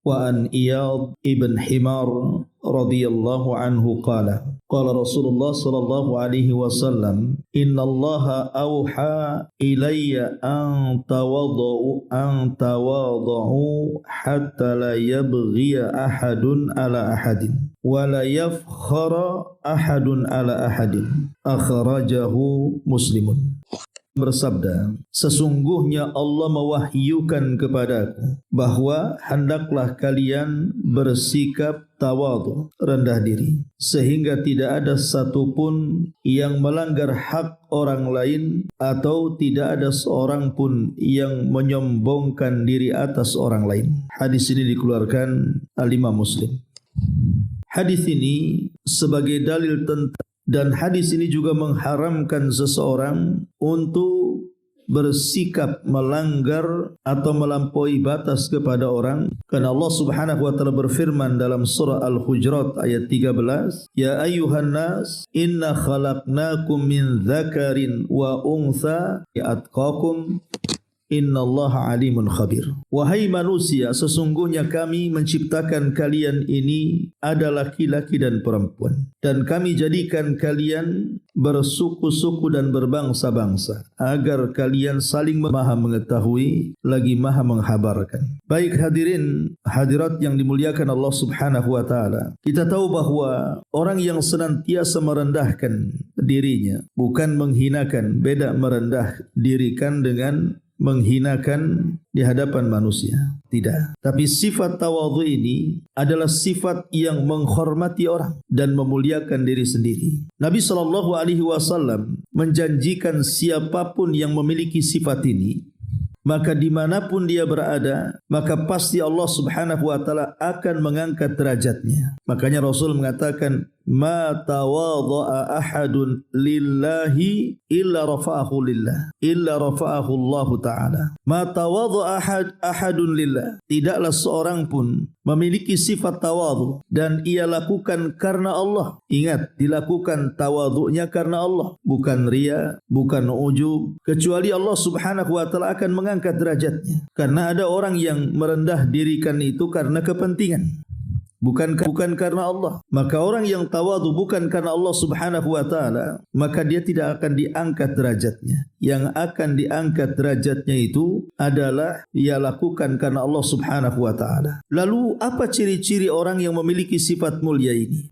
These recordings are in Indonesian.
Wa an Iyad ibn Himar radhiyallahu anhu qala Rasulullah sallallahu alaihi wasallam innallaha auha ilayya an tawaddu hatta la yabghiya ahadun ala ahadin wa la yafkhara ahadun ala ahadin akhrajahu Muslimun. Bersabda, sesungguhnya Allah mewahyukan kepadaku bahwa hendaklah kalian bersikap tawadhu, rendah diri, sehingga tidak ada satupun yang melanggar hak orang lain atau tidak ada seorang pun yang menyombongkan diri atas orang lain. Hadis ini dikeluarkan Al-Imam Muslim. Hadis ini sebagai dalil tentang, dan hadis ini juga mengharamkan seseorang untuk bersikap melanggar atau melampaui batas kepada orang, karena Allah Subhanahu wa taala berfirman dalam surah Al-Hujurat ayat 13, ya ayyuhan nas inna khalaqnakum min dzakarin wa untha atqakum innallaha alimun khabir. Wahai manusia, sesungguhnya kami menciptakan kalian ini adalah laki-laki dan perempuan, dan kami jadikan kalian bersuku-suku dan berbangsa-bangsa agar kalian saling maha mengetahui lagi maha menghabarkan. Baik hadirin hadirat yang dimuliakan Allah Subhanahu wa taala, kita tahu bahwa orang yang senantiasa merendahkan dirinya, bukan menghinakan, beda merendah dirikan dengan menghinakan di hadapan manusia, tidak. Tapi sifat tawadhu ini adalah sifat yang menghormati orang dan memuliakan diri sendiri. Nabi SAW menjanjikan siapapun yang memiliki sifat ini, maka dimanapun dia berada, maka pasti Allah Subhanahu wa taala akan mengangkat derajatnya. Makanya Rasul mengatakan, ma tawadha'a ahadun lillahi illa rafa'ahu lillah, illa rafa'ahu Allah taala. Ma tawadha'a ahadun lillah, tidaklah seorang pun memiliki sifat tawadhu dan ia lakukan karena Allah. Ingat, dilakukan tawadhunya karena Allah, bukan riya, bukan ujub, kecuali Allah Subhanahu wa taala akan mengangkat derajatnya. Karena ada orang yang merendah dirikan itu karena kepentingan, bukan karena Allah. Maka orang yang tawadhu bukan karena Allah Subhanahu wa taala, maka dia tidak akan diangkat derajatnya. Yang akan diangkat derajatnya itu adalah ia lakukan karena Allah Subhanahu wa taala. Lalu apa ciri-ciri orang yang memiliki sifat mulia ini?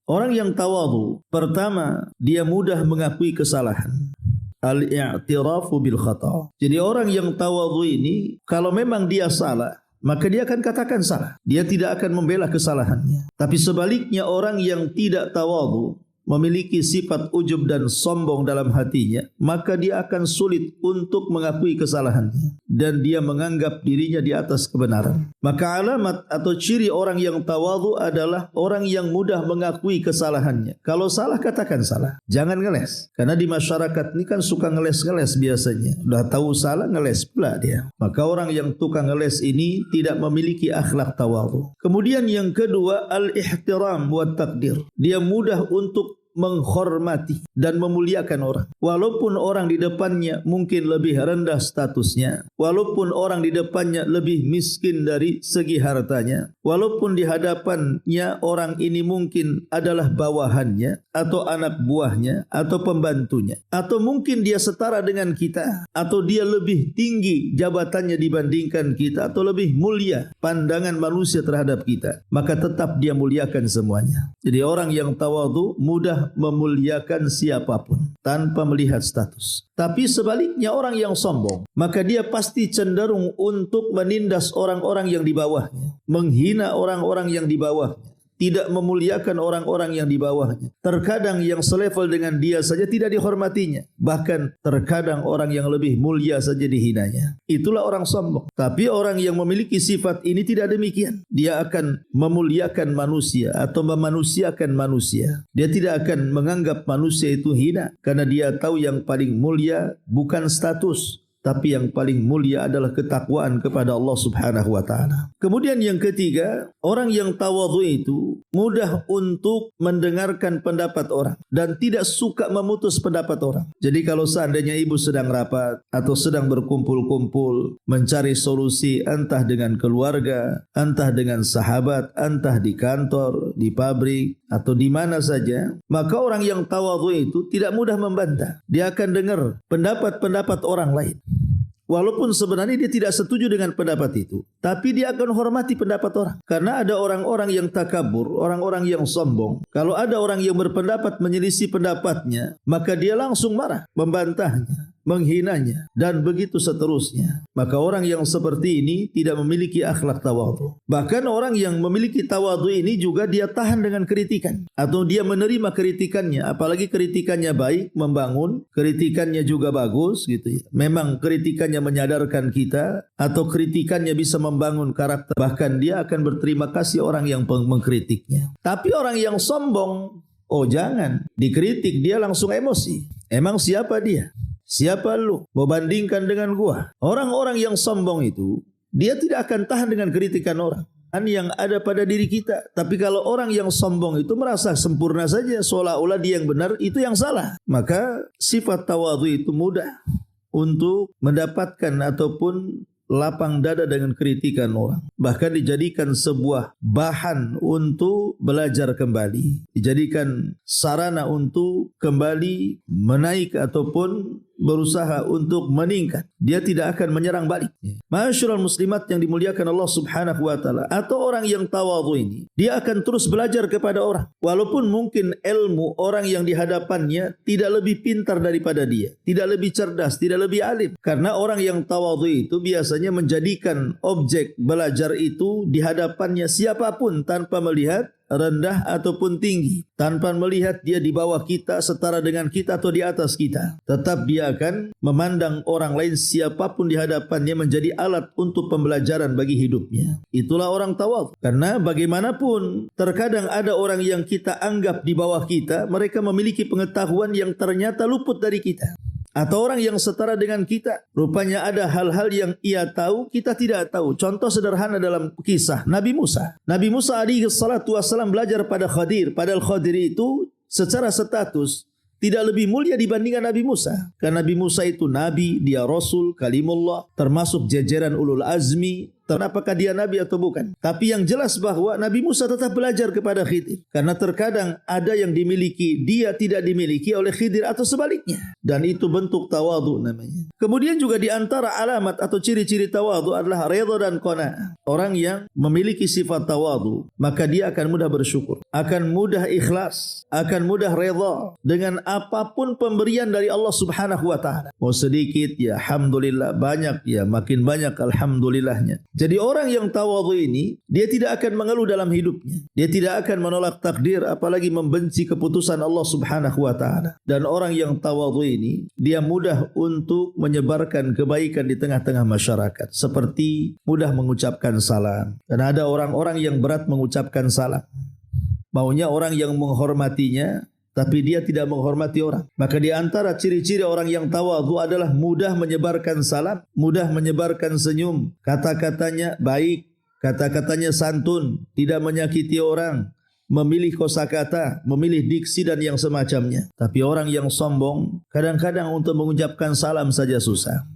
Orang yang tawadhu, pertama, dia mudah mengakui kesalahan. Al-i'tirafu bil khata'. Jadi orang yang tawadhu ini, kalau memang dia salah, maka dia akan katakan salah. Dia tidak akan membela kesalahannya. Tapi sebaliknya, orang yang tidak tawadhu, memiliki sifat ujub dan sombong dalam hatinya, maka dia akan sulit untuk mengakui kesalahannya dan dia menganggap dirinya di atas kebenaran. Maka alamat atau ciri orang yang tawadhu adalah orang yang mudah mengakui kesalahannya. Kalau salah, katakan salah, jangan ngeles. Karena di masyarakat ini kan suka ngeles-ngeles biasanya. Sudah tahu salah, ngeles pula dia. Maka orang yang tukang ngeles ini tidak memiliki akhlak tawadhu. Kemudian yang kedua, al-ihtiram wa taqdir. Dia mudah untuk menghormati dan memuliakan orang. Walaupun orang di depannya mungkin lebih rendah statusnya, walaupun orang di depannya lebih miskin dari segi hartanya, walaupun di hadapannya orang ini mungkin adalah bawahannya atau anak buahnya atau pembantunya, atau mungkin dia setara dengan kita, atau dia lebih tinggi jabatannya dibandingkan kita, atau lebih mulia pandangan manusia terhadap kita, maka tetap dia muliakan semuanya. Jadi orang yang tawadhu mudah memuliakan siapapun tanpa melihat status. Tapi sebaliknya, orang yang sombong, maka dia pasti cenderung untuk menindas orang-orang yang di bawahnya, menghina orang-orang yang di bawahnya, tidak memuliakan orang-orang yang di bawahnya. Terkadang yang selevel dengan dia saja tidak dihormatinya. Bahkan terkadang orang yang lebih mulia saja dihinanya. Itulah orang sombong. Tapi orang yang memiliki sifat ini tidak demikian. Dia akan memuliakan manusia atau memanusiakan manusia. Dia tidak akan menganggap manusia itu hina, karena dia tahu yang paling mulia bukan status, tapi yang paling mulia adalah ketakwaan kepada Allah Subhanahu wa taala. Kemudian yang ketiga, orang yang tawadhu itu mudah untuk mendengarkan pendapat orang dan tidak suka memutus pendapat orang. Jadi kalau seandainya ibu sedang rapat atau sedang berkumpul-kumpul mencari solusi entah dengan keluarga, entah dengan sahabat, entah di kantor, di pabrik atau di mana saja, maka orang yang tawadhu itu tidak mudah membantah. Dia akan dengar pendapat-pendapat orang lain. Walaupun sebenarnya dia tidak setuju dengan pendapat itu, tapi dia akan hormati pendapat orang. Karena ada orang-orang yang takabur, orang-orang yang sombong. Kalau ada orang yang berpendapat menyelisih pendapatnya, maka dia langsung marah, membantahnya, menghinanya, dan begitu seterusnya. Maka orang yang seperti ini tidak memiliki akhlak tawadhu. Bahkan orang yang memiliki tawadhu ini juga dia tahan dengan kritikan, atau dia menerima kritikannya, apalagi kritikannya baik, membangun, kritikannya juga bagus gitu ya. Memang kritikannya menyadarkan kita, atau kritikannya bisa membangun karakter, bahkan dia akan berterima kasih orang yang mengkritiknya. Tapi orang yang sombong, oh jangan, dikritik dia langsung emosi. Emang siapa dia? Siapa lu? Mau bandingkan dengan gua? Orang-orang yang sombong itu, dia tidak akan tahan dengan kritikan orang yang ada pada diri kita. Tapi kalau orang yang sombong itu merasa sempurna saja, seolah-olah dia yang benar, itu yang salah. Maka sifat tawadhu itu mudah untuk mendapatkan ataupun lapang dada dengan kritikan orang. Bahkan dijadikan sebuah bahan untuk belajar kembali. Dijadikan sarana untuk kembali menaik ataupun berusaha untuk meningkat. Dia tidak akan menyerang balik. Ma'asyiral muslimat yang dimuliakan Allah Subhanahu wa taala, atau orang yang tawadhu ini, dia akan terus belajar kepada orang. Walaupun mungkin ilmu orang yang di hadapannya tidak lebih pintar daripada dia, tidak lebih cerdas, tidak lebih alim. Karena orang yang tawadhu itu biasanya menjadikan objek belajar itu di hadapannya siapapun tanpa melihat rendah ataupun tinggi, tanpa melihat dia di bawah kita, setara dengan kita atau di atas kita. Tetap dia akan memandang orang lain siapapun di hadapannya menjadi alat untuk pembelajaran bagi hidupnya. Itulah orang tawadhu. Karena bagaimanapun terkadang ada orang yang kita anggap di bawah kita, mereka memiliki pengetahuan yang ternyata luput dari kita. Atau orang yang setara dengan kita, rupanya ada hal-hal yang ia tahu, kita tidak tahu. Contoh sederhana dalam kisah Nabi Musa. Nabi Musa alaihi salatu wassalam belajar pada Khadir. Padahal Khadir itu secara status tidak lebih mulia dibandingkan Nabi Musa. Karena Nabi Musa itu Nabi, dia Rasul, Kalimullah, termasuk jajaran ulul azmi. Apakah dia Nabi atau bukan? Tapi yang jelas bahwa Nabi Musa tetap belajar kepada Khidir. Karena terkadang ada yang dimiliki dia tidak dimiliki oleh Khidir atau sebaliknya. Dan itu bentuk tawadhu namanya. Kemudian juga di antara alamat atau ciri-ciri tawadhu adalah redha dan qanaah. Orang yang memiliki sifat tawadhu, maka dia akan mudah bersyukur, akan mudah ikhlas, akan mudah redha dengan apapun pemberian dari Allah Subhanahu wa taala. Mau sedikit ya alhamdulillah, banyak ya makin banyak alhamdulillahnya. Jadi orang yang tawadhu ini, dia tidak akan mengeluh dalam hidupnya. Dia tidak akan menolak takdir, apalagi membenci keputusan Allah Subhanahu wa taala. Dan orang yang tawadhu ini, dia mudah untuk menyebarkan kebaikan di tengah-tengah masyarakat. Seperti mudah mengucapkan salam. Dan ada orang-orang yang berat mengucapkan salam. Maunya orang yang menghormatinya, tapi dia tidak menghormati orang. Maka di antara ciri-ciri orang yang tawadhu adalah mudah menyebarkan salam, mudah menyebarkan senyum, kata-katanya baik, kata-katanya santun, tidak menyakiti orang, memilih kosakata, memilih diksi dan yang semacamnya. Tapi orang yang sombong, kadang-kadang untuk mengucapkan salam saja susah.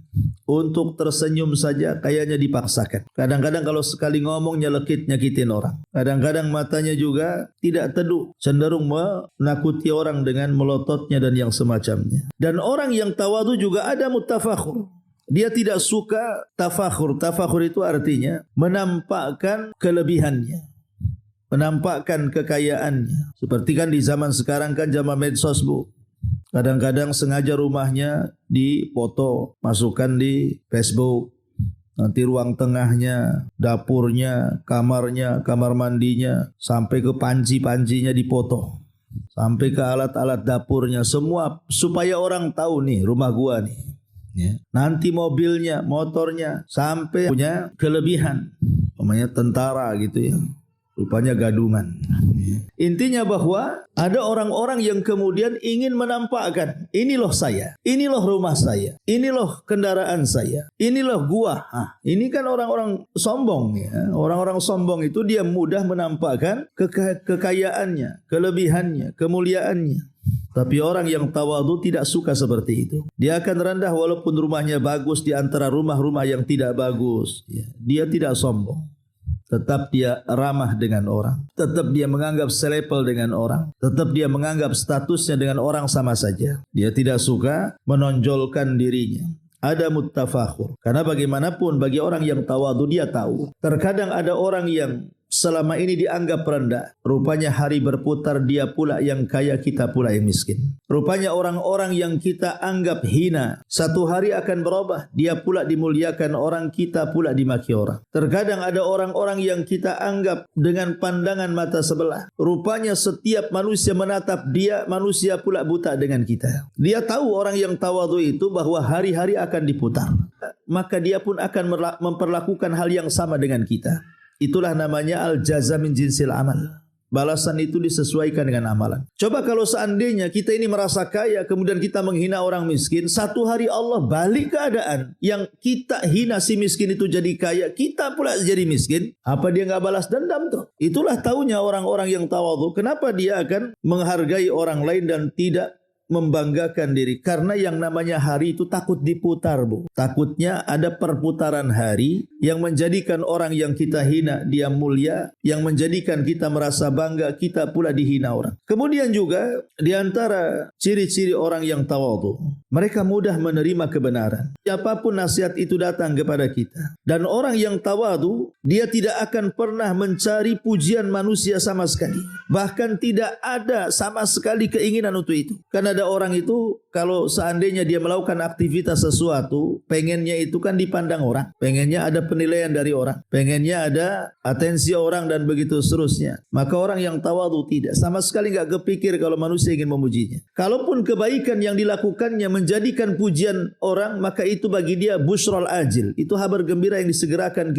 Untuk tersenyum saja kayaknya dipaksakan. Kadang-kadang kalau sekali ngomong nyelekit nyakitin orang. Kadang-kadang matanya juga tidak teduh, cenderung menakuti orang dengan melototnya dan yang semacamnya. Dan orang yang tawadhu juga ada mutafakhur. Dia tidak suka tafakhur. Tafakhur itu artinya menampakkan kelebihannya, menampakkan kekayaannya. Seperti kan di zaman sekarang kan zaman medsos, Bu. Kadang-kadang sengaja rumahnya dipoto, masukkan di Facebook. Nanti ruang tengahnya, dapurnya, kamarnya, kamar mandinya, sampai ke panci-pancinya dipoto. Sampai ke alat-alat dapurnya, semua supaya orang tahu nih rumah gua nih. Ya. Nanti mobilnya, motornya, sampai punya kelebihan. Namanya tentara gitu ya. Rupanya gadungan. Intinya bahwa ada orang-orang yang kemudian ingin menampakkan, ini loh saya, ini loh rumah saya, ini loh kendaraan saya, ini loh gua. Ini kan orang-orang sombong ya. Orang-orang sombong itu dia mudah menampakkan kekayaannya, kelebihannya, kemuliaannya. Tapi orang yang tawadhu tidak suka seperti itu. Dia akan rendah walaupun rumahnya bagus di antara rumah-rumah yang tidak bagus. Dia tidak sombong. Tetap dia ramah dengan orang. Tetap dia menganggap selevel dengan orang. Tetap dia menganggap statusnya dengan orang sama saja. Dia tidak suka menonjolkan dirinya. Ada muttafakhur. Karena bagaimanapun bagi orang yang tawadhu dia tahu. Terkadang ada orang yang selama ini dianggap rendah. Rupanya hari berputar dia pula yang kaya, kita pula yang miskin. Rupanya orang-orang yang kita anggap hina satu hari akan berubah. Dia pula dimuliakan orang, kita pula dimaki orang. Terkadang ada orang-orang yang kita anggap dengan pandangan mata sebelah. Rupanya setiap manusia menatap dia, manusia pula buta dengan kita. Dia tahu orang yang tawadhu itu bahwa hari-hari akan diputar. Maka dia pun akan memperlakukan hal yang sama dengan kita. Itulah namanya al-jaza min jinsil amal. Balasan itu disesuaikan dengan amalan. Coba kalau seandainya kita ini merasa kaya, kemudian kita menghina orang miskin, satu hari Allah balik keadaan yang kita hina si miskin itu jadi kaya, kita pula jadi miskin. Apa dia enggak balas dendam tuh? Itulah taunya orang-orang yang tawadhu. Kenapa dia akan menghargai orang lain dan tidak membanggakan diri? Karena yang namanya hari itu takut diputar, Bu. Takutnya ada perputaran hari yang menjadikan orang yang kita hina dia mulia, yang menjadikan kita merasa bangga, kita pula dihina orang. Kemudian juga di antara ciri-ciri orang yang tawadhu, mereka mudah menerima kebenaran. Siapapun nasihat itu datang kepada kita. Dan orang yang tawadhu, dia tidak akan pernah mencari pujian manusia sama sekali. Bahkan tidak ada sama sekali keinginan untuk itu. Karena ada orang itu kalau seandainya dia melakukan aktivitas sesuatu, pengennya itu kan dipandang orang, pengennya ada penilaian dari orang, pengennya ada atensi orang dan begitu seterusnya. Maka orang yang tawadhu tidak, sama sekali enggak kepikir kalau manusia ingin memujinya. Kalaupun kebaikan yang dilakukannya menjadikan pujian orang, maka itu bagi dia busyral ajil. Itu kabar gembira yang disegerakan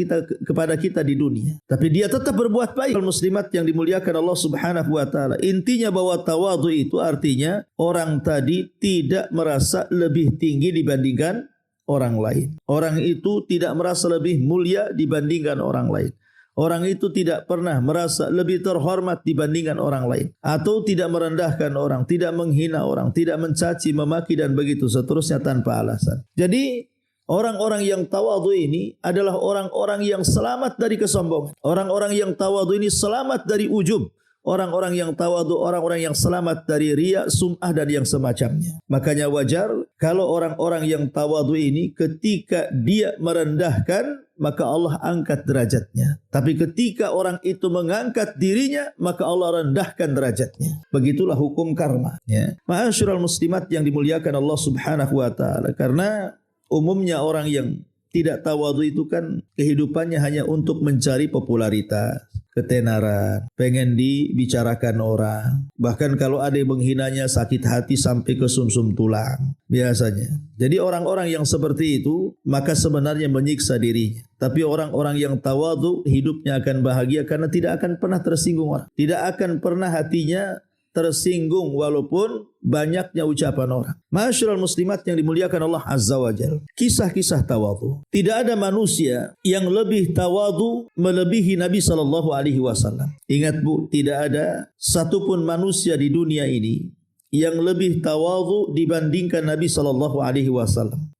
kepada kita di dunia. Tapi dia tetap berbuat baik. Muslimat yang dimuliakan Allah Subhanahu wa taala. Intinya bahwa tawadhu itu artinya orang tadi tidak merasa lebih tinggi dibandingkan orang lain. Orang itu tidak merasa lebih mulia dibandingkan orang lain. Orang itu tidak pernah merasa lebih terhormat dibandingkan orang lain. Atau tidak merendahkan orang, tidak menghina orang, tidak mencaci, memaki dan begitu seterusnya tanpa alasan. Jadi orang-orang yang tawadhu ini adalah orang-orang yang selamat dari kesombongan. Orang-orang yang tawadhu ini selamat dari ujub. Orang-orang yang tawadhu, orang-orang yang selamat dari riya, sum'ah dan yang semacamnya. Makanya wajar kalau orang-orang yang tawadhu ini ketika dia merendahkan, maka Allah angkat derajatnya. Tapi ketika orang itu mengangkat dirinya, maka Allah rendahkan derajatnya. Begitulah hukum karma. Ma'asyiral muslimat yang dimuliakan Allah Subhanahu wa taala. Karena umumnya orang yang tidak tawadhu itu kan kehidupannya hanya untuk mencari popularitas, ketenaran, pengen dibicarakan orang. Bahkan kalau ada yang menghinanya sakit hati sampai ke sumsum tulang biasanya. Jadi orang-orang yang seperti itu maka sebenarnya menyiksa dirinya. Tapi orang-orang yang tawadhu hidupnya akan bahagia karena tidak akan pernah tersinggung orang. Tidak akan pernah hatinya tersinggung walaupun banyaknya ucapan orang. Ma'asyiral muslimat yang dimuliakan Allah Azza wa Jalla. Kisah-kisah tawadhu. Tidak ada manusia yang lebih tawadhu melebihi Nabi SAW. Ingat Bu, tidak ada satupun manusia di dunia ini yang lebih tawadhu dibandingkan Nabi SAW.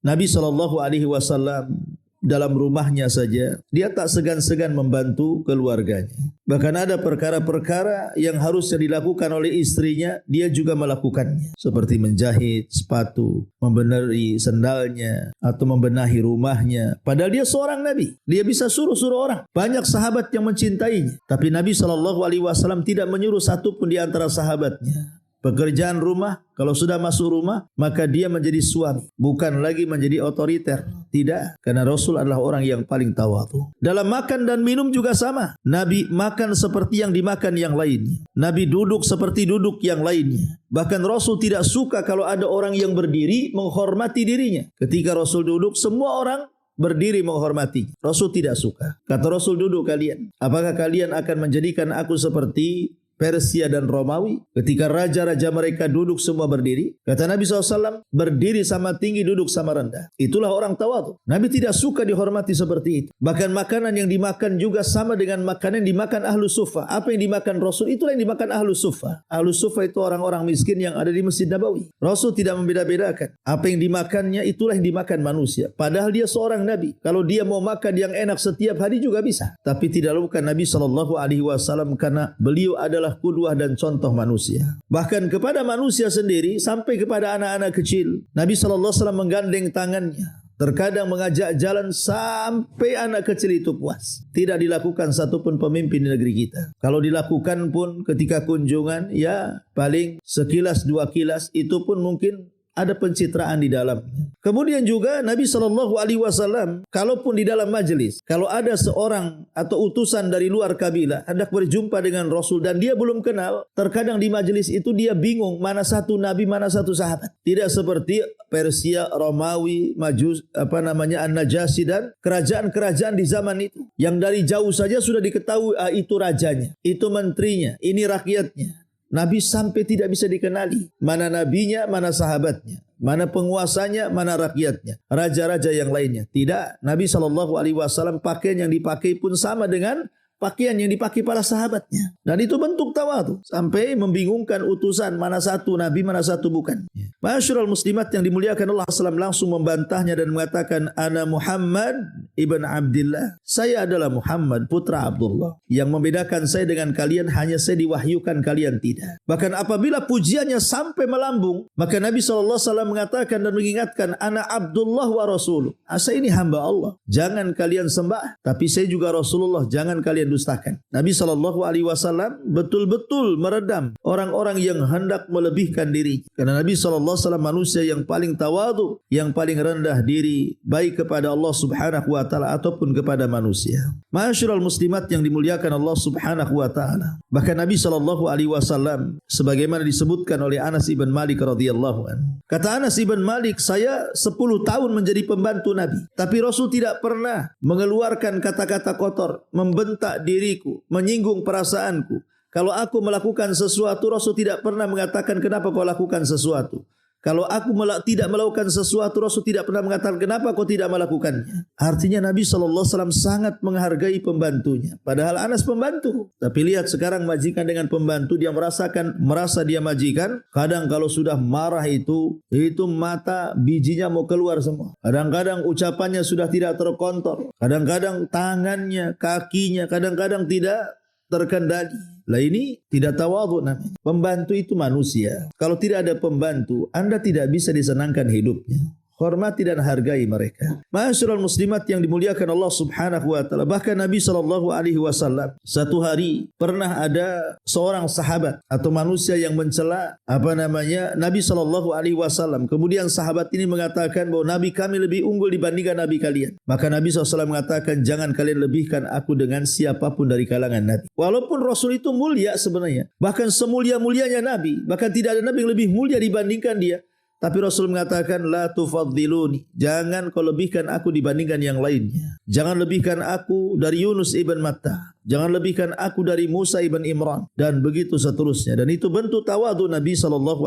Nabi SAW dalam rumahnya saja, dia tak segan-segan membantu keluarganya. Bahkan ada perkara-perkara yang harusnya dilakukan oleh istrinya, dia juga melakukannya. Seperti menjahit sepatu, membenahi sendalnya, atau membenahi rumahnya. Padahal dia seorang Nabi. Dia bisa suruh-suruh orang. Banyak sahabat yang mencintainya. Tapi Nabi SAW tidak menyuruh satupun di antara sahabatnya. Pekerjaan rumah, kalau sudah masuk rumah, maka dia menjadi suami. Bukan lagi menjadi otoriter. Tidak. Karena Rasul adalah orang yang paling tawadhu. Dalam makan dan minum juga sama. Nabi makan seperti yang dimakan yang lainnya. Nabi duduk seperti duduk yang lainnya. Bahkan Rasul tidak suka kalau ada orang yang berdiri menghormati dirinya. Ketika Rasul duduk, semua orang berdiri menghormati. Rasul tidak suka. Kata Rasul, duduk kalian. Apakah kalian akan menjadikan aku seperti Persia dan Romawi ketika raja-raja mereka duduk semua berdiri? Kata Nabi SAW, berdiri sama tinggi, duduk sama rendah. Itulah orang tawadhu. Nabi tidak suka dihormati seperti itu. Bahkan makanan yang dimakan juga sama dengan makanan yang dimakan ahlu suffah. Apa yang dimakan Rasul, itulah yang dimakan ahlu suffah. Ahlu suffah itu orang-orang miskin yang ada di Masjid Nabawi. Rasul tidak membeda-bedakan. Apa yang dimakannya, itulah yang dimakan manusia. Padahal dia seorang Nabi. Kalau dia mau makan yang enak setiap hari juga bisa. Tapi tidak lakukan Nabi SAW karena beliau adalah qudwah dan contoh manusia. Bahkan kepada manusia sendiri sampai kepada anak-anak kecil, Nabi SAW menggandeng tangannya. Terkadang mengajak jalan sampai anak kecil itu puas. Tidak dilakukan satupun pemimpin di negeri kita. Kalau dilakukan pun ketika kunjungan, ya paling sekilas dua kilas, itu pun mungkin ada pencitraan di dalamnya. Kemudian juga Nabi SAW, kalaupun di dalam majelis, kalau ada seorang atau utusan dari luar kabilah hendak berjumpa dengan Rasul dan dia belum kenal, terkadang di majelis itu dia bingung mana satu Nabi, mana satu sahabat. Tidak seperti Persia, Romawi, Majus, An-Najasyi dan kerajaan-kerajaan di zaman itu, yang dari jauh saja sudah diketahui, itu rajanya, itu menterinya, ini rakyatnya. Nabi sampai tidak bisa dikenali mana nabinya, mana sahabatnya, mana penguasanya, mana rakyatnya, raja-raja yang lainnya. Tidak, Nabi SAW pakaian yang dipakai pun sama dengan pakaian yang dipakai para sahabatnya. Dan itu bentuk tawadhu. Sampai membingungkan utusan mana satu Nabi, mana satu bukan. Ma'asyiral muslimat yang dimuliakan Allah SAW langsung membantahnya dan mengatakan, Ana Muhammad ibn Abdillah. Saya adalah Muhammad putra Abdullah. Yang membedakan saya dengan kalian hanya saya diwahyukan, kalian tidak. Bahkan apabila pujiannya sampai melambung, maka Nabi SAW mengatakan dan mengingatkan, Ana Abdullah wa Rasuluh. Saya ini hamba Allah. Jangan kalian sembah, tapi saya juga Rasulullah. Jangan kalian dustakan. Nabi SAW betul-betul meredam orang-orang yang hendak melebihkan diri. Karena Nabi SAW manusia yang paling tawadhu, yang paling rendah diri, baik kepada Allah Subhanahu wa Ta'ala ataupun kepada manusia. Ma'asyiral muslimat yang dimuliakan Allah Subhanahu wa Ta'ala. Bahkan Nabi SAW sebagaimana disebutkan oleh Anas ibn Malik radhiyallahu anhu. Kata Anas ibn Malik, saya 10 tahun menjadi pembantu Nabi, tapi Rasul tidak pernah mengeluarkan kata-kata kotor, membentak diriku, menyinggung perasaanku. Kalau aku melakukan sesuatu, Rasul tidak pernah mengatakan kenapa kau lakukan sesuatu. Kalau aku tidak melakukan sesuatu, Rasul tidak pernah mengatakan kenapa kau tidak melakukannya. Artinya Nabi SAW sangat menghargai pembantunya. Padahal Anas pembantu. Tapi lihat sekarang majikan dengan pembantu, dia merasa dia majikan. Kadang kalau sudah marah itu mata bijinya mau keluar semua. Kadang-kadang ucapannya sudah tidak terkontrol. Kadang-kadang tangannya, kakinya, kadang-kadang tidak terkendali. Lah ini tidak tawadhu namanya. Pembantu itu manusia. Kalau tidak ada pembantu, Anda tidak bisa disenangkan hidupnya. Hormati dan hargai mereka. Ma'asyiral muslimat yang dimuliakan Allah Subhanahu wa Ta'ala. Bahkan Nabi SAW satu hari pernah ada seorang sahabat atau manusia yang mencela Nabi SAW. Kemudian sahabat ini mengatakan bahwa Nabi kami lebih unggul dibandingkan Nabi kalian. Maka Nabi SAW mengatakan, jangan kalian lebihkan aku dengan siapapun dari kalangan Nabi. Walaupun Rasul itu mulia sebenarnya, bahkan semulia-mulianya Nabi, bahkan tidak ada Nabi yang lebih mulia dibandingkan dia. Tapi Rasul mengatakan, la tufaddiluni, jangan kau lebihkan aku dibandingkan yang lainnya. Jangan lebihkan aku dari Yunus ibn Matta. Jangan lebihkan aku dari Musa ibn Imran. Dan begitu seterusnya. Dan itu bentuk tawadhu Nabi SAW.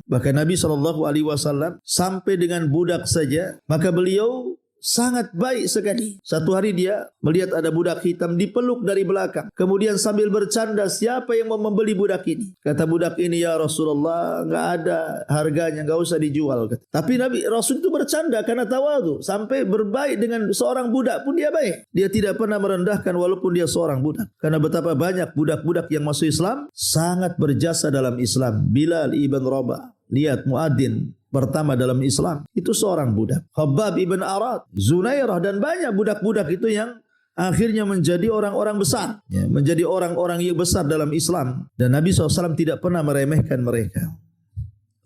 Bahkan Nabi SAW sampai dengan budak saja, maka beliau sangat baik sekali. Satu hari dia melihat ada budak hitam, dipeluk dari belakang. Kemudian sambil bercanda, siapa yang mau membeli budak ini? Kata budak ini, ya Rasulullah, enggak ada harganya, enggak usah dijual. Tapi Rasul itu bercanda karena tawadhu. Sampai berbaik dengan seorang budak pun dia baik. Dia tidak pernah merendahkan walaupun dia seorang budak. Karena betapa banyak budak-budak yang masuk Islam sangat berjasa dalam Islam. Bilal ibn Rabah, lihat muadzin pertama dalam Islam, itu seorang budak. Khabbab ibn Arad, Zunairah, dan banyak budak-budak itu yang akhirnya menjadi orang-orang besar, menjadi orang-orang yang besar dalam Islam. Dan Nabi SAW tidak pernah meremehkan mereka.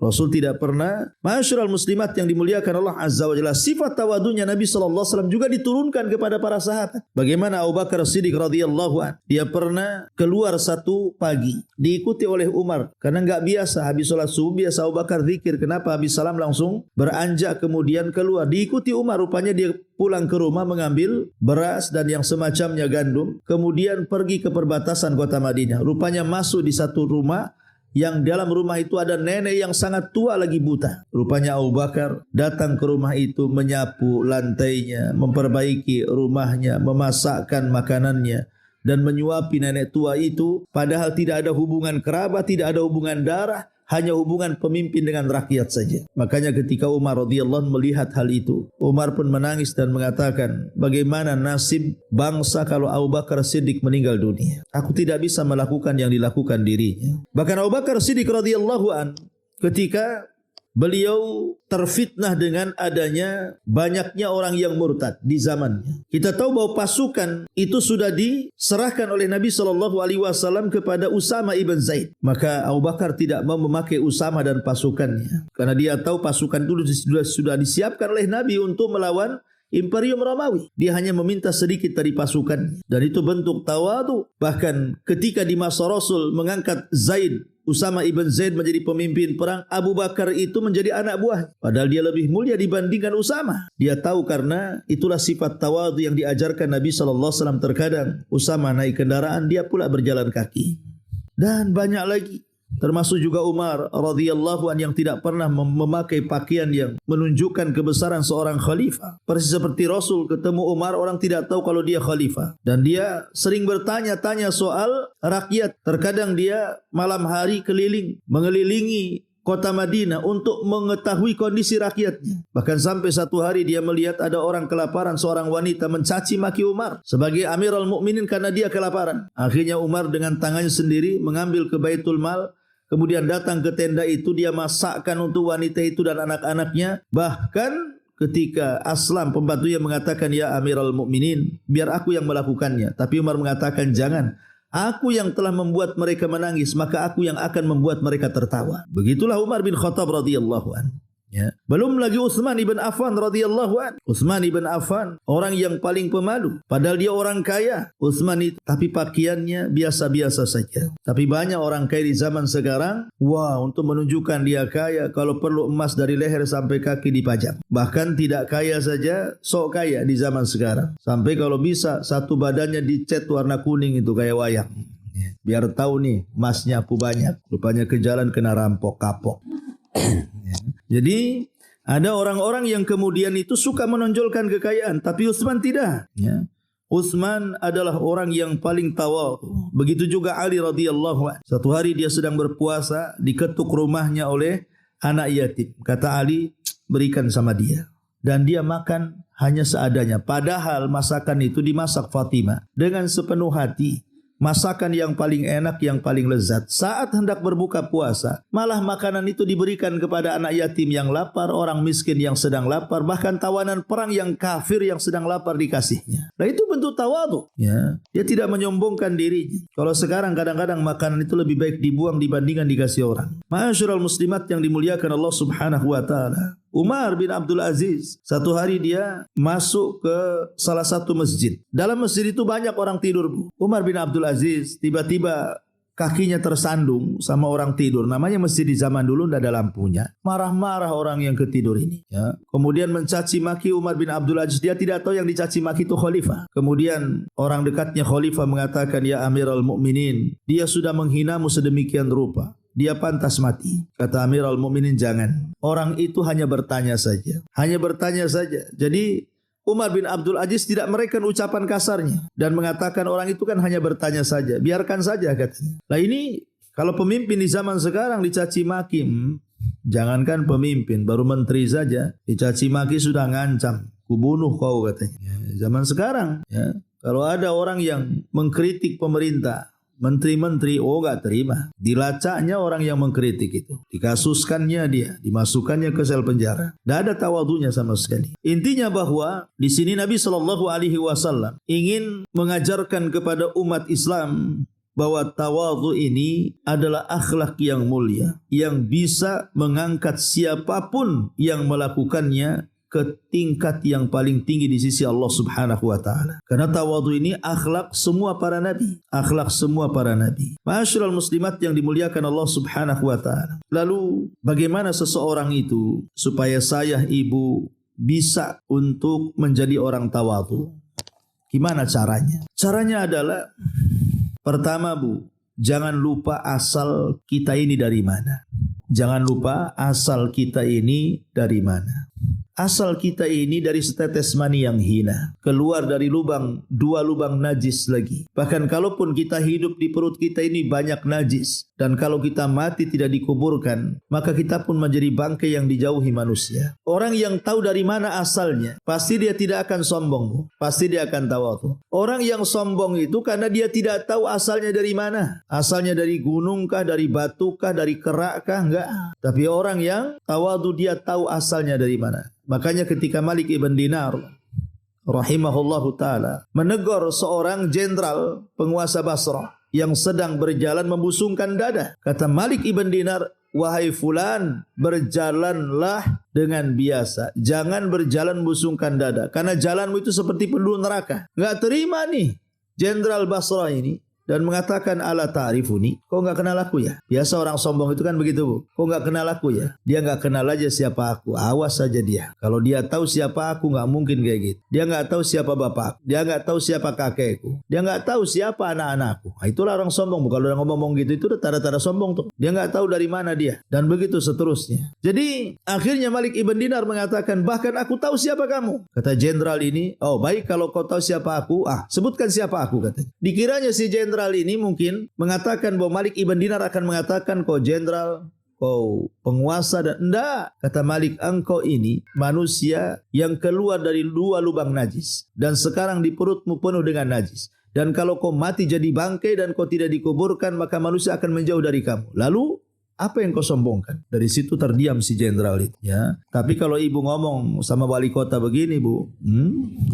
Rasul tidak pernah. Ma'asyiral muslimat yang dimuliakan Allah Azza wa Jalla, sifat tawadunya Nabi sallallahu alaihi wasallam juga diturunkan kepada para sahabat. Bagaimana Abu Bakar Siddiq radhiyallahu an, dia pernah keluar satu pagi diikuti oleh Umar karena enggak biasa habis salat subuh biasa Abu Bakar zikir. Kenapa habis salam langsung beranjak kemudian keluar, diikuti Umar. Rupanya dia pulang ke rumah mengambil beras dan yang semacamnya gandum, kemudian pergi ke perbatasan kota Madinah. Rupanya masuk di satu rumah yang dalam rumah itu ada nenek yang sangat tua lagi buta. Rupanya Abu Bakar datang ke rumah itu, menyapu lantainya, memperbaiki rumahnya, memasakkan makanannya dan menyuapi nenek tua itu, padahal tidak ada hubungan kerabat, tidak ada hubungan darah, hanya hubungan pemimpin dengan rakyat saja. Makanya ketika Umar radhiyallahu anhu melihat hal itu, Umar pun menangis dan mengatakan, bagaimana nasib bangsa kalau Abu Bakar Siddiq meninggal dunia? Aku tidak bisa melakukan yang dilakukan dirinya. Bahkan Abu Bakar Siddiq radhiyallahu anhu ketika beliau terfitnah dengan adanya banyaknya orang yang murtad di zamannya. Kita tahu bahwa pasukan itu sudah diserahkan oleh Nabi SAW kepada Usama ibn Zaid. Maka Abu Bakar tidak mau memakai Usama dan pasukannya, karena dia tahu pasukan itu sudah disiapkan oleh Nabi untuk melawan Imperium Romawi. Dia hanya meminta sedikit dari pasukan, dan itu bentuk tawadu. Bahkan ketika di masa Rasul mengangkat Usama ibn Zaid menjadi pemimpin perang, Abu Bakar itu menjadi anak buah. Padahal dia lebih mulia dibandingkan Usama. Dia tahu karena itulah sifat tawadu yang diajarkan Nabi SAW. Terkadang Usama naik kendaraan, dia pula berjalan kaki. Dan banyak lagi. Termasuk juga Umar radhiyallahu an yang tidak pernah memakai pakaian yang menunjukkan kebesaran seorang khalifah. Persis seperti Rasul ketemu Umar, orang tidak tahu kalau dia khalifah. Dan dia sering bertanya-tanya soal rakyat. Terkadang dia malam hari mengelilingi kota Madinah untuk mengetahui kondisi rakyatnya. Bahkan sampai satu hari dia melihat ada orang kelaparan, seorang wanita mencaci maki Umar sebagai Amirul Mukminin karena dia kelaparan. Akhirnya Umar dengan tangannya sendiri mengambil ke Baitul Mal, kemudian datang ke tenda itu, dia masakkan untuk wanita itu dan anak-anaknya. Bahkan ketika Aslam pembantunya mengatakan, ya Amirul Mukminin, biar aku yang melakukannya. Tapi Umar mengatakan, jangan. Aku yang telah membuat mereka menangis, maka aku yang akan membuat mereka tertawa. Begitulah Umar bin Khattab radhiyallahu anhu. Ya. Belum lagi Utsman ibn Affan radhiyallahu an. Utsman ibn Affan orang yang paling pemalu, padahal dia orang kaya. Utsman itu tapi pakaiannya biasa-biasa saja. Tapi banyak orang kaya di zaman sekarang, wah, untuk menunjukkan dia kaya, kalau perlu emas dari leher sampai kaki dipajang. Bahkan tidak kaya saja, sok kaya di zaman sekarang. Sampai kalau bisa satu badannya dicat warna kuning itu kayak wayang. Biar tahu nih, emasnya aku banyak. Rupanya ke jalan kena rampok kapok. Jadi ada orang-orang yang kemudian itu suka menonjolkan kekayaan, tapi Utsman tidak. Ya. Utsman adalah orang yang paling tawadhu. Begitu juga Ali radhiyallahu anhu. Satu hari dia sedang berpuasa, diketuk rumahnya oleh anak yatim. Kata Ali, berikan sama dia. Dan dia makan hanya seadanya. Padahal masakan itu dimasak Fatimah dengan sepenuh hati. Masakan yang paling enak, yang paling lezat. Saat hendak berbuka puasa, malah makanan itu diberikan kepada anak yatim yang lapar, orang miskin yang sedang lapar, bahkan tawanan perang yang kafir yang sedang lapar dikasihnya. Nah, itu bentuk tawadhu. Ya. Dia tidak menyombongkan dirinya. Kalau sekarang kadang-kadang makanan itu lebih baik dibuang dibandingkan dikasih orang. Ma'asyiral muslimat yang dimuliakan Allah Subhanahu wa taala. Umar bin Abdul Aziz, satu hari dia masuk ke salah satu masjid. Dalam masjid itu banyak orang tidur. Umar bin Abdul Aziz tiba-tiba kakinya tersandung sama orang tidur. Namanya masjid di zaman dulu tidak ada lampunya. Marah-marah orang yang ketidur ini. Ya. Kemudian mencaci maki Umar bin Abdul Aziz. Dia tidak tahu yang dicaci maki itu khalifah. Kemudian orang dekatnya khalifah mengatakan, ya Amirul Mukminin, dia sudah menghinamu sedemikian rupa. Dia pantas mati. Kata Amirul Mukminin, jangan. Orang itu hanya bertanya saja. Hanya bertanya saja. Jadi Umar bin Abdul Aziz tidak mereken ucapan kasarnya. Dan mengatakan orang itu kan hanya bertanya saja. Biarkan saja katanya. Nah ini kalau pemimpin di zaman sekarang dicaci maki. Jangankan pemimpin, baru menteri saja. Dicaci maki sudah ngancam. Kubunuh kau katanya. Ya, zaman sekarang. Ya, kalau ada orang yang mengkritik pemerintah, menteri-menteri, gak terima. Dilacaknya orang yang mengkritik itu. Dikasuskannya dia, dimasukkannya ke sel penjara. Tidak ada tawadhunya sama sekali. Intinya bahwa di sini Nabi SAW ingin mengajarkan kepada umat Islam bahwa tawadhu ini adalah akhlak yang mulia yang bisa mengangkat siapapun yang melakukannya ke tingkat yang paling tinggi di sisi Allah Subhanahu wa taala. Karena tawadhu ini akhlak semua para nabi, akhlak semua para nabi. Ma'asyiral muslimat yang dimuliakan Allah Subhanahu wa taala. Lalu bagaimana seseorang itu supaya saya, ibu bisa untuk menjadi orang tawadhu? Gimana caranya? Caranya adalah pertama, Bu, jangan lupa asal kita ini dari mana. Jangan lupa asal kita ini dari mana. Asal kita ini dari setetes mani yang hina, keluar dari dua lubang najis lagi. Bahkan kalaupun kita hidup di perut kita ini banyak najis, dan kalau kita mati tidak dikuburkan, maka kita pun menjadi bangkai yang dijauhi manusia. Orang yang tahu dari mana asalnya, pasti dia tidak akan sombong, Bu. Pasti dia akan tawadhu. Orang yang sombong itu karena dia tidak tahu asalnya dari mana. Asalnya dari gunungkah, dari batukah, dari kerakkah? Enggak. Tapi orang yang tawadhu dia tahu asalnya dari mana. Makanya ketika Malik ibn Dinar rahimahullahu ta'ala menegur seorang jenderal penguasa Basrah yang sedang berjalan membusungkan dada. Kata Malik ibn Dinar, wahai fulan, berjalanlah dengan biasa. Jangan berjalan busungkan dada. Karena jalanmu itu seperti penduduk neraka. Enggak terima nih jenderal Basrah ini. Dan mengatakan, ala ta'rifuni, kau enggak kenal aku ya? Biasa orang sombong itu kan begitu, Bu. Kau enggak kenal aku ya? Dia enggak kenal aja siapa aku. Awas saja dia. Kalau dia tahu siapa aku, enggak mungkin kayak gitu. Dia enggak tahu siapa bapakku. Dia enggak tahu siapa kakekku. Dia enggak tahu siapa anak-anakku. Nah, itulah orang sombong, Bu. Kalau udah ngomong gitu, itu udah tanda-tanda sombong tuh. Dia enggak tahu dari mana dia. Dan begitu seterusnya. Jadi akhirnya Malik ibn Dinar mengatakan, bahkan aku tahu siapa kamu. Kata jenderal ini, oh baik kalau kau tahu siapa aku, sebutkan siapa aku, katanya. Dikiranya si jenderal ini mungkin mengatakan bahwa Malik ibn Dinar akan mengatakan kau jenderal, kau penguasa, dan enggak. Kata Malik, engkau ini manusia yang keluar dari dua lubang najis dan sekarang di perutmu penuh dengan najis. Dan kalau kau mati jadi bangkai dan kau tidak dikuburkan, maka manusia akan menjauh dari kamu. Lalu apa yang kau sombongkan? Dari situ terdiam si jenderal itu. Ya. Tapi kalau ibu ngomong sama wali kota begini, Bu,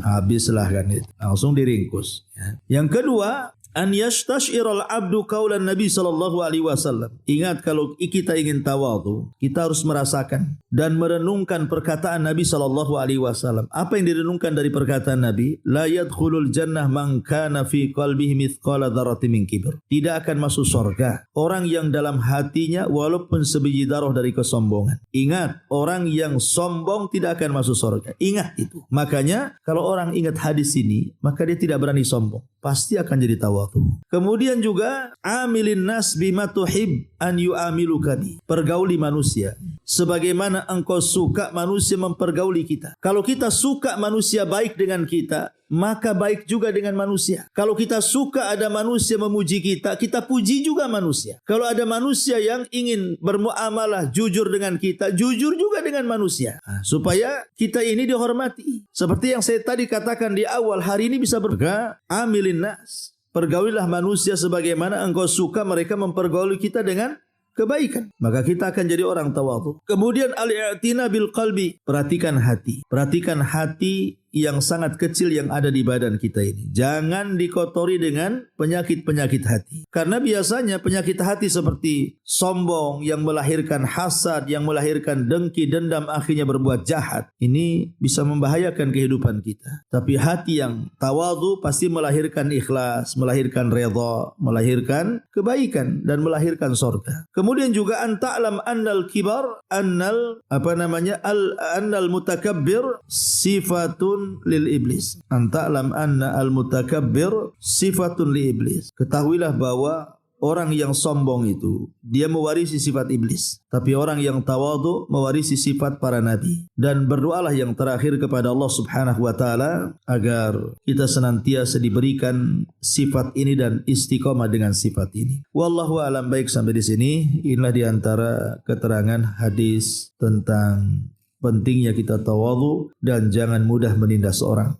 habislah kan itu. Langsung diringkus. Ya. Yang kedua, an yastashiral abdu qaulan Nabi sallallahu alaihi wasallam. Ingat, kalau kita ingin tawadhu, kita harus merasakan dan merenungkan perkataan Nabi sallallahu alaihi wasallam. Apa yang direnungkan dari perkataan Nabi? La yadkhulul jannah man kana fi qalbihi mithqala dzarratin min kibr. Tidak akan masuk surga orang yang dalam hatinya walaupun sebiji darah dari kesombongan. Ingat, orang yang sombong tidak akan masuk surga. Ingat itu. Makanya kalau orang ingat hadis ini, maka dia tidak berani sombong. Pasti akan jadi tawadhu. Kemudian juga amilin nas bima tuhib an yu'amiluka bi. Pergauli manusia sebagaimana engkau suka manusia mempergauli kita. Kalau kita suka manusia baik dengan kita, maka baik juga dengan manusia. Kalau kita suka ada manusia memuji kita, kita puji juga manusia. Kalau ada manusia yang ingin bermuamalah jujur dengan kita, jujur juga dengan manusia. Supaya kita ini dihormati. Seperti yang saya tadi katakan di awal, hari ini bisa amilin nas. Pergaulilah manusia sebagaimana engkau suka mereka mempergauli kita dengan kebaikan. Maka kita akan jadi orang tawadhu. Kemudian al-i'tina bil qalbi. Perhatikan hati. Perhatikan hati yang sangat kecil yang ada di badan kita ini. Jangan dikotori dengan penyakit-penyakit hati. Karena biasanya penyakit hati seperti sombong yang melahirkan hasad, yang melahirkan dengki, dendam, akhirnya berbuat jahat. Ini bisa membahayakan kehidupan kita. Tapi hati yang tawadhu pasti melahirkan ikhlas, melahirkan redha, melahirkan kebaikan dan melahirkan surga. Kemudian juga anta'lam annal kibar, annal mutakabbir sifatun lil iblis. Anta'lam anna al mutakabbir sifatun li iblis. Ketahuilah bahwa orang yang sombong itu dia mewarisi sifat iblis, tapi orang yang tawadhu mewarisi sifat para nabi. Dan berdoalah yang terakhir kepada Allah Subhanahu wa taala agar kita senantiasa diberikan sifat ini dan istiqomah dengan sifat ini. Wallahu a'lam. Baik, sampai di sini inilah di antara keterangan hadis tentang pentingnya kita tawadhu dan jangan mudah menindas orang.